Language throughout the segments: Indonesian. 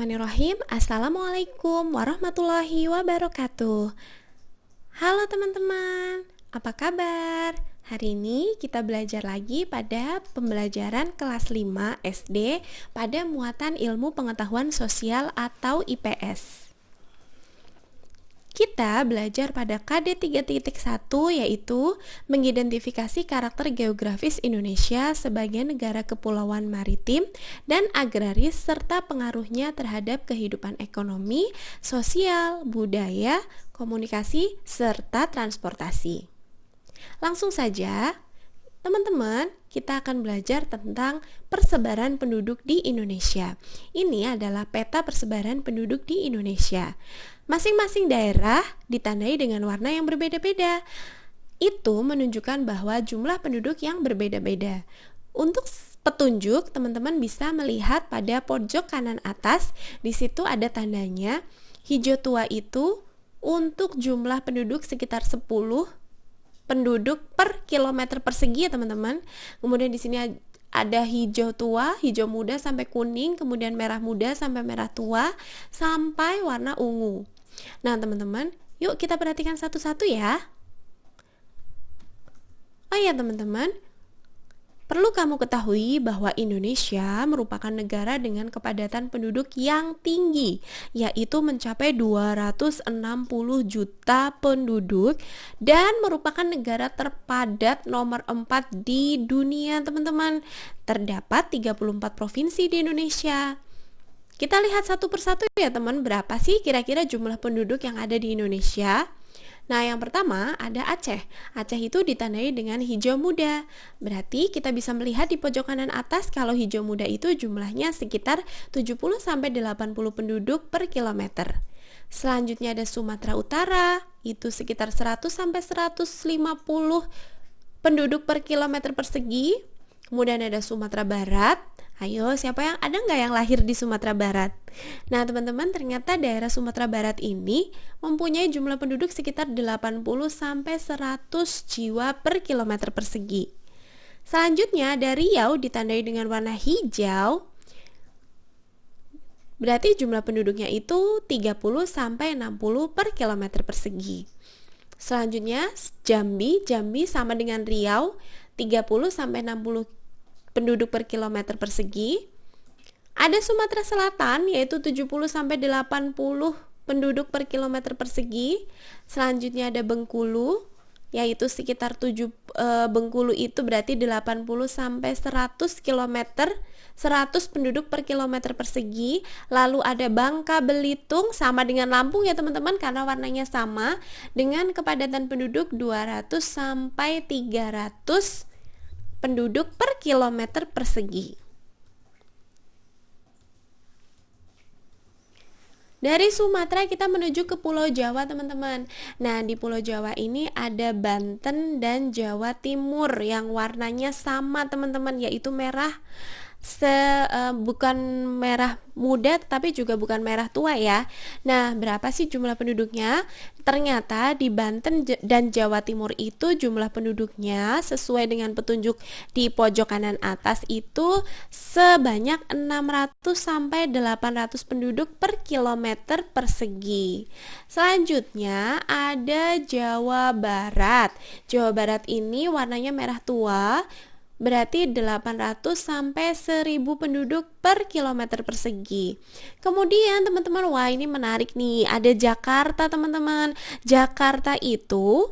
Bismillahirrahmanirrahim. Assalamualaikum warahmatullahi wabarakatuh. Halo teman-teman, apa kabar? Hari ini kita belajar lagi pada pembelajaran kelas 5 SD pada muatan ilmu pengetahuan sosial atau IPS. Kita belajar pada KD 3.1 yaitu mengidentifikasi karakter geografis Indonesia sebagai negara kepulauan maritim dan agraris serta pengaruhnya terhadap kehidupan ekonomi, sosial, budaya, komunikasi, serta transportasi. Langsung saja, teman-teman, kita akan belajar tentang persebaran penduduk di Indonesia. Ini adalah peta persebaran penduduk di Indonesia. Masing-masing daerah ditandai dengan warna yang berbeda-beda. Itu menunjukkan bahwa jumlah penduduk yang berbeda-beda. Untuk petunjuk, teman-teman bisa melihat pada pojok kanan atas. Di situ ada tandanya. Hijau tua itu untuk jumlah penduduk sekitar 10 penduduk per kilometer persegi ya teman-teman. Kemudian di sini ada hijau tua, hijau muda sampai kuning, kemudian merah muda sampai merah tua, sampai warna ungu. Nah teman-teman, yuk kita perhatikan satu-satu ya. Oh ya teman-teman, perlu kamu ketahui bahwa Indonesia merupakan negara dengan kepadatan penduduk yang tinggi, yaitu mencapai 260 juta penduduk dan merupakan negara terpadat nomor 4 di dunia, teman-teman. Terdapat 34 provinsi di Indonesia. Kita lihat satu persatu ya teman, berapa sih kira-kira jumlah penduduk yang ada di Indonesia? Nah, yang pertama ada Aceh. Aceh itu ditandai dengan hijau muda. Berarti kita bisa melihat di pojok kanan atas kalau hijau muda itu jumlahnya sekitar 70-80 penduduk per kilometer. Selanjutnya ada Sumatera Utara, itu sekitar 100-150 penduduk per kilometer persegi. Kemudian ada Sumatera Barat. Ayo, siapa yang ada nggak yang lahir di Sumatera Barat? Nah, teman-teman, ternyata daerah Sumatera Barat ini mempunyai jumlah penduduk sekitar 80-100 jiwa per kilometer persegi. Selanjutnya, ada Riau ditandai dengan warna hijau. Berarti jumlah penduduknya itu 30-60 per kilometer persegi. Selanjutnya, Jambi sama dengan Riau, 30-60 penduduk per kilometer persegi. Ada Sumatera Selatan yaitu 70-80 penduduk per kilometer persegi. Selanjutnya ada Bengkulu yaitu sekitar Bengkulu itu berarti 80-100 kilometer 100 penduduk per kilometer persegi. Lalu ada Bangka Belitung sama dengan Lampung ya teman-teman, karena warnanya sama, dengan kepadatan penduduk 200-300 penduduk per kilometer persegi. Dari Sumatera kita menuju ke Pulau Jawa teman-teman. Nah, di Pulau Jawa ini ada Banten dan Jawa Timur yang warnanya sama teman-teman, yaitu merah. Bukan merah muda tapi juga bukan merah tua ya. Nah, berapa sih jumlah penduduknya? Ternyata di Banten dan Jawa Timur itu jumlah penduduknya sesuai dengan petunjuk di pojok kanan atas itu sebanyak 600-800 penduduk per kilometer persegi. Selanjutnya ada Jawa Barat. Jawa Barat ini warnanya merah tua, berarti 800-1000 penduduk per kilometer persegi. Kemudian teman-teman, wah ini menarik nih, ada Jakarta teman-teman. Jakarta itu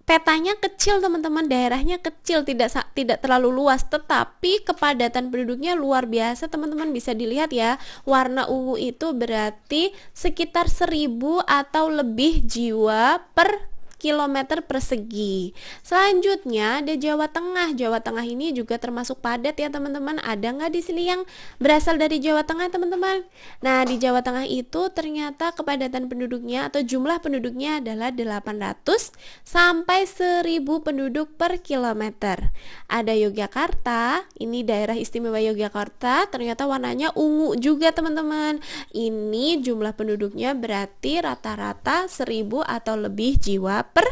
petanya kecil teman-teman, daerahnya kecil, tidak terlalu luas, tetapi kepadatan penduduknya luar biasa teman-teman. Bisa dilihat ya, warna ungu itu berarti sekitar 1000 atau lebih jiwa per kilometer persegi. Selanjutnya ada Jawa Tengah. Jawa Tengah ini juga termasuk padat ya teman-teman. Ada nggak di sini yang berasal dari Jawa Tengah teman-teman? Nah, di Jawa Tengah itu ternyata kepadatan penduduknya atau jumlah penduduknya adalah 800 sampai 1000 penduduk per kilometer. Ada Yogyakarta, ini daerah istimewa Yogyakarta, ternyata warnanya ungu juga teman-teman. Ini jumlah penduduknya berarti rata-rata 1000 atau lebih jiwa per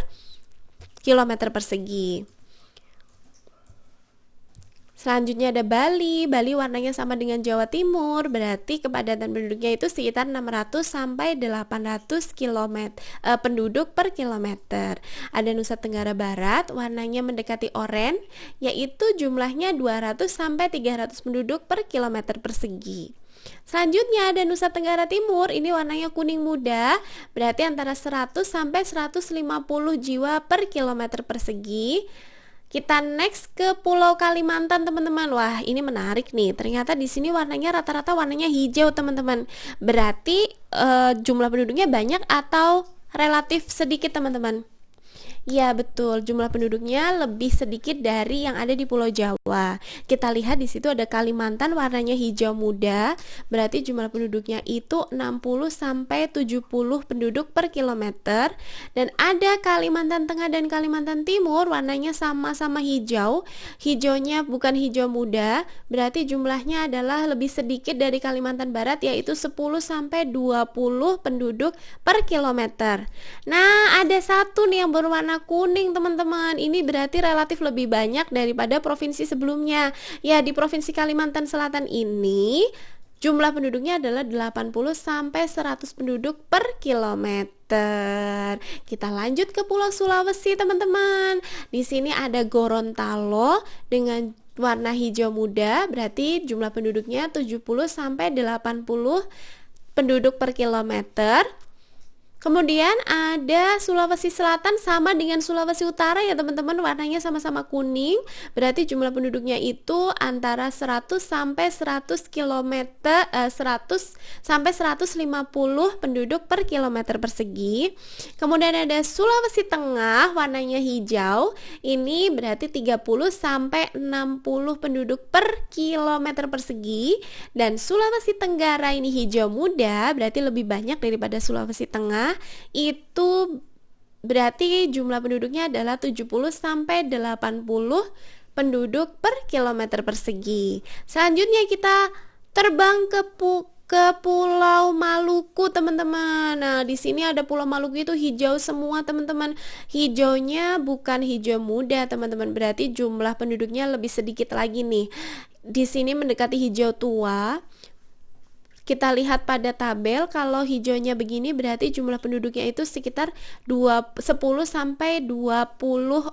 kilometer persegi. Selanjutnya ada Bali. Bali warnanya sama dengan Jawa Timur, berarti kepadatan penduduknya itu sekitar 600 sampai 800 penduduk per kilometer. Ada Nusa Tenggara Barat, warnanya mendekati oranye, yaitu jumlahnya 200 sampai 300 penduduk per kilometer persegi. Selanjutnya ada Nusa Tenggara Timur, ini warnanya kuning muda, berarti antara 100 sampai 150 jiwa per kilometer persegi. Kita next ke Pulau Kalimantan, teman-teman. Wah, ini menarik nih. Ternyata di sini warnanya rata-rata warnanya hijau, teman-teman. Berarti jumlah penduduknya banyak atau relatif sedikit, teman-teman? Ya, betul. Jumlah penduduknya lebih sedikit dari yang ada di Pulau Jawa. Kita lihat di situ ada Kalimantan warnanya hijau muda, berarti jumlah penduduknya itu 60 sampai 70 penduduk per kilometer. Dan ada Kalimantan Tengah dan Kalimantan Timur warnanya sama-sama hijau. Hijaunya bukan hijau muda, berarti jumlahnya adalah lebih sedikit dari Kalimantan Barat, yaitu 10 sampai 20 penduduk per kilometer. Nah, ada satu nih yang berwarna kuning, teman-teman. Ini berarti relatif lebih banyak daripada provinsi sebelumnya. Ya, di Provinsi Kalimantan Selatan ini jumlah penduduknya adalah 80 sampai 100 penduduk per kilometer. Kita lanjut ke Pulau Sulawesi, teman-teman. Di sini ada Gorontalo dengan warna hijau muda, berarti jumlah penduduknya 70 sampai 80 penduduk per kilometer. Kemudian ada Sulawesi Selatan sama dengan Sulawesi Utara ya teman-teman, warnanya sama-sama kuning, berarti jumlah penduduknya itu antara 100 sampai 100 kilometer 100 sampai 150 penduduk per kilometer persegi. Kemudian ada Sulawesi Tengah warnanya hijau, ini berarti 30 sampai 60 penduduk per kilometer persegi. Dan Sulawesi Tenggara ini hijau muda, berarti lebih banyak daripada Sulawesi Tengah, itu berarti jumlah penduduknya adalah 70 sampai 80 penduduk per kilometer persegi. Selanjutnya kita terbang ke Pulau Maluku, teman-teman. Nah, di sini ada Pulau Maluku itu hijau semua, teman-teman. Hijaunya bukan hijau muda, teman-teman. Berarti jumlah penduduknya lebih sedikit lagi nih. Di sini mendekati hijau tua. Kita lihat pada tabel, kalau hijaunya begini berarti jumlah penduduknya itu sekitar 10 sampai 20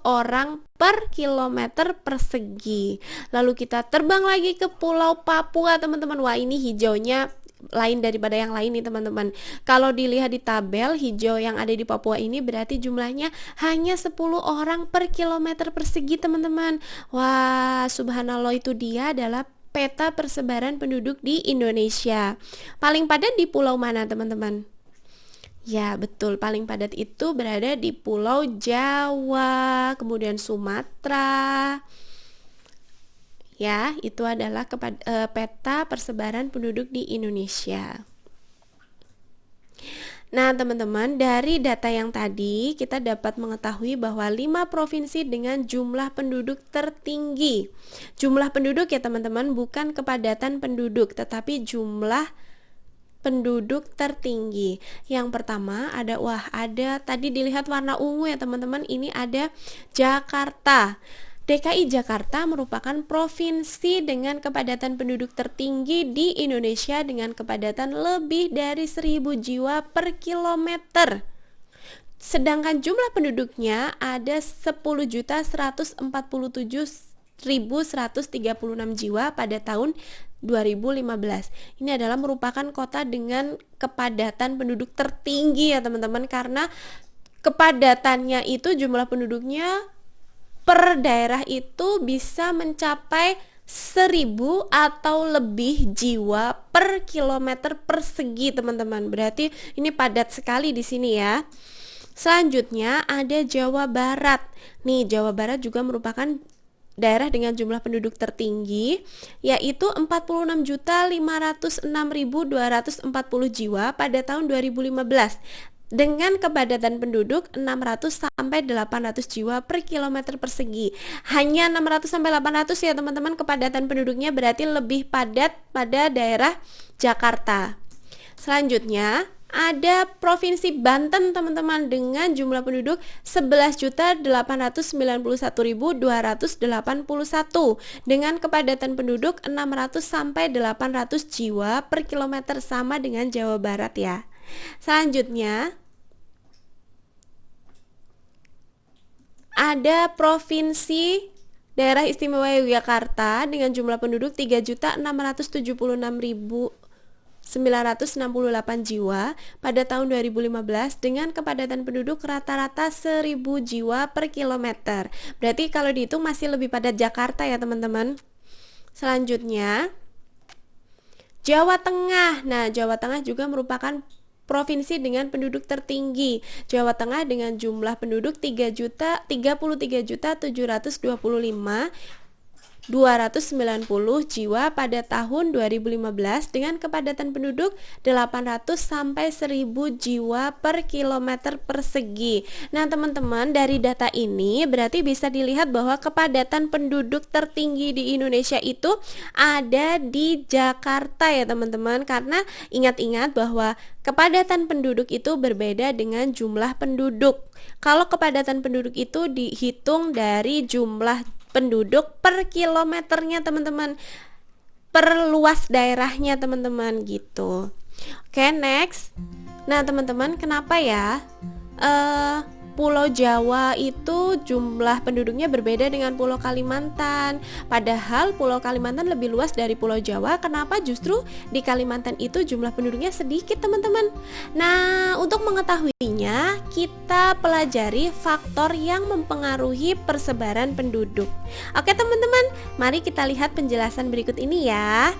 orang per kilometer persegi. Lalu kita terbang lagi ke Pulau Papua, teman-teman. Wah, ini hijaunya lain daripada yang lain nih, teman-teman. Kalau dilihat di tabel, hijau yang ada di Papua ini berarti jumlahnya hanya 10 orang per kilometer persegi, teman-teman. Wah, subhanallah, itu dia adalah peta persebaran penduduk di Indonesia. Paling padat di pulau mana, teman-teman? Ya, betul, paling padat itu berada di Pulau Jawa, kemudian Sumatera. Ya, itu adalah peta persebaran penduduk di Indonesia. Nah, teman-teman, dari data yang tadi kita dapat mengetahui bahwa 5 provinsi dengan jumlah penduduk tertinggi. Jumlah penduduk ya, teman-teman, bukan kepadatan penduduk, tetapi jumlah penduduk tertinggi. Yang pertama ada tadi dilihat warna ungu ya, teman-teman, ini ada Jakarta. DKI Jakarta merupakan provinsi dengan kepadatan penduduk tertinggi di Indonesia dengan kepadatan lebih dari 1.000 jiwa per kilometer. Sedangkan jumlah penduduknya ada 10.147.136 jiwa pada tahun 2015. Ini adalah merupakan kota dengan kepadatan penduduk tertinggi ya, teman-teman, karena kepadatannya itu jumlah penduduknya per daerah itu bisa mencapai 1.000 atau lebih jiwa per kilometer persegi, teman-teman. Berarti ini padat sekali di sini ya. Selanjutnya ada Jawa Barat. Nih, Jawa Barat juga merupakan daerah dengan jumlah penduduk tertinggi, yaitu 46.506.240 jiwa pada tahun 2015. Dengan kepadatan penduduk 600 sampai 800 jiwa per kilometer persegi. Hanya 600 sampai 800 ya, teman-teman, kepadatan penduduknya, berarti lebih padat pada daerah Jakarta. Selanjutnya Ada Provinsi Banten teman-teman dengan jumlah penduduk 11.891.281 dengan kepadatan penduduk 600 sampai 800 jiwa per kilometer, sama dengan Jawa Barat ya. Selanjutnya ada Provinsi Daerah Istimewa Yogyakarta dengan jumlah penduduk 3.676.968 jiwa pada tahun 2015 dengan kepadatan penduduk rata-rata 1.000 jiwa per kilometer. Berarti kalau dihitung masih lebih padat Jakarta ya teman-teman. Selanjutnya Jawa Tengah. Nah, Jawa Tengah juga merupakan provinsi dengan penduduk tertinggi. Jawa Tengah dengan jumlah penduduk 33.725.290 jiwa pada tahun 2015 dengan kepadatan penduduk 800 sampai 1.000 jiwa per kilometer persegi. Nah, teman-teman, dari data ini berarti bisa dilihat bahwa kepadatan penduduk tertinggi di Indonesia itu ada di Jakarta ya, teman-teman. Karena ingat-ingat bahwa kepadatan penduduk itu berbeda dengan jumlah penduduk. Kalau kepadatan penduduk itu dihitung dari jumlah penduduk per kilometernya teman-teman, per luas daerahnya teman-teman gitu. Oke, next. Nah teman-teman, kenapa ya Pulau Jawa itu jumlah penduduknya berbeda dengan Pulau Kalimantan? Padahal Pulau Kalimantan lebih luas dari Pulau Jawa. Kenapa justru di Kalimantan itu jumlah penduduknya sedikit teman-teman? Nah, untuk mengetahuinya kita pelajari faktor yang mempengaruhi persebaran penduduk. Oke teman-teman, mari kita lihat penjelasan berikut ini ya.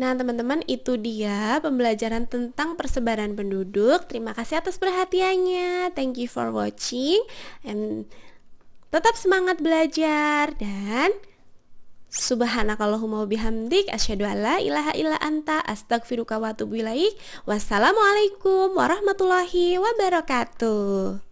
Nah teman-teman, itu dia pembelajaran tentang persebaran penduduk. Terima kasih atas perhatiannya. Thank you for watching. And tetap semangat belajar. Dan subhanakallahumma wabihamdik, asyhadu alla ilaha illa anta, astaghfiruka wa atubu ilaik. Wassalamualaikum warahmatullahi wabarakatuh.